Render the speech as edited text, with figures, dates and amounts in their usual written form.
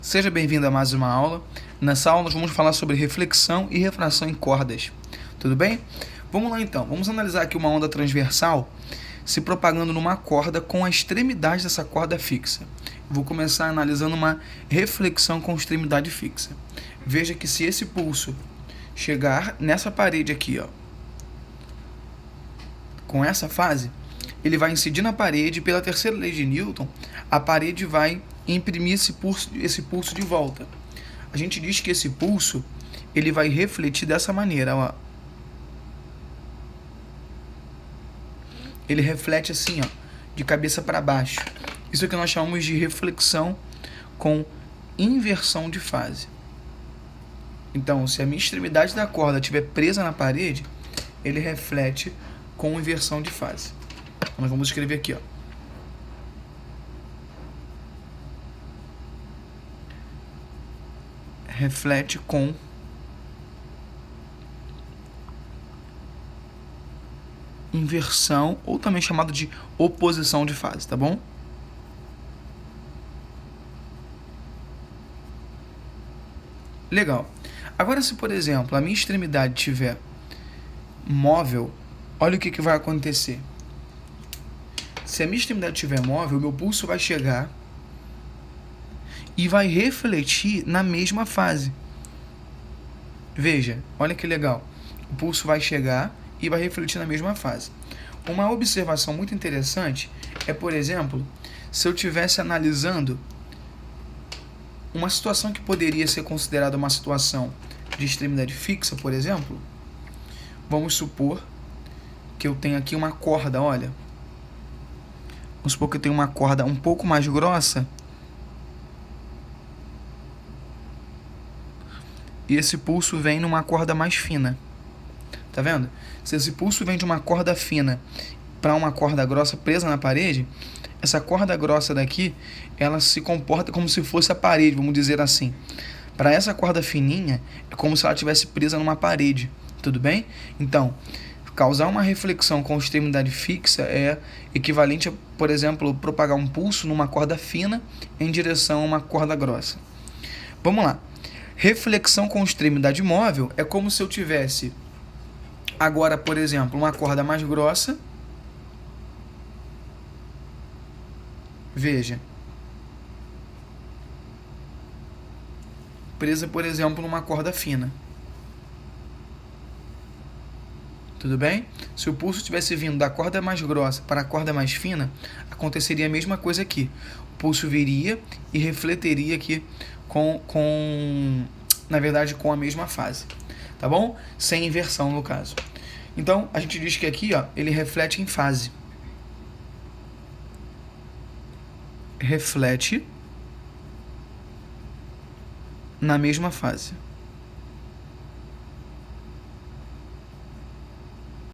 Seja bem-vindo a mais uma aula. Nessa aula nós vamos falar sobre reflexão e refração em cordas. Tudo bem? Vamos lá então. Vamos analisar aqui uma onda transversal se propagando numa corda com a extremidade dessa corda fixa. Vou começar analisando uma reflexão com extremidade fixa. Veja que se esse pulso chegar nessa parede aqui, ó, com essa fase, ele vai incidir na parede e pela terceira lei de Newton, a parede vai imprimir esse pulso de volta. A gente diz que esse pulso ele vai refletir dessa maneira, ó. Ele reflete assim, ó, de cabeça para baixo. Isso é que nós chamamos de reflexão com inversão de fase. Então, se a minha extremidade da corda estiver presa na parede, ele reflete com inversão de fase. Então, nós vamos escrever aqui, ó. Reflete com inversão, ou também chamado de oposição de fase, tá bom? Legal. Agora, se por exemplo a minha extremidade estiver móvel, olha o que vai acontecer. Se a minha extremidade estiver móvel, o meu pulso vai chegar e vai refletir na mesma fase. Veja, olha que legal. O pulso vai chegar e vai refletir na mesma fase. Uma observação muito interessante é, por exemplo, se eu estivesse analisando uma situação que poderia ser considerada uma situação de extremidade fixa, por exemplo, vamos supor que eu tenho aqui uma corda, olha. Vamos supor que eu tenho uma corda um pouco mais grossa e esse pulso vem numa corda mais fina. Tá vendo? Se esse pulso vem de uma corda fina para uma corda grossa presa na parede, essa corda grossa daqui, ela se comporta como se fosse a parede, vamos dizer assim. Para essa corda fininha, é como se ela estivesse presa numa parede. Tudo bem? Então, causar uma reflexão com extremidade fixa é equivalente a, por exemplo, propagar um pulso numa corda fina em direção a uma corda grossa. Vamos lá. Reflexão com extremidade móvel é como se eu tivesse agora, por exemplo, uma corda mais grossa. Veja. Presa, por exemplo, numa corda fina. Tudo bem? Se o pulso tivesse vindo da corda mais grossa para a corda mais fina, aconteceria a mesma coisa aqui. O pulso viria e refletiria aqui na verdade, com a mesma fase. Tá bom? Sem inversão, no caso. Então, a gente diz que aqui, ó, ele reflete em fase. Reflete na mesma fase.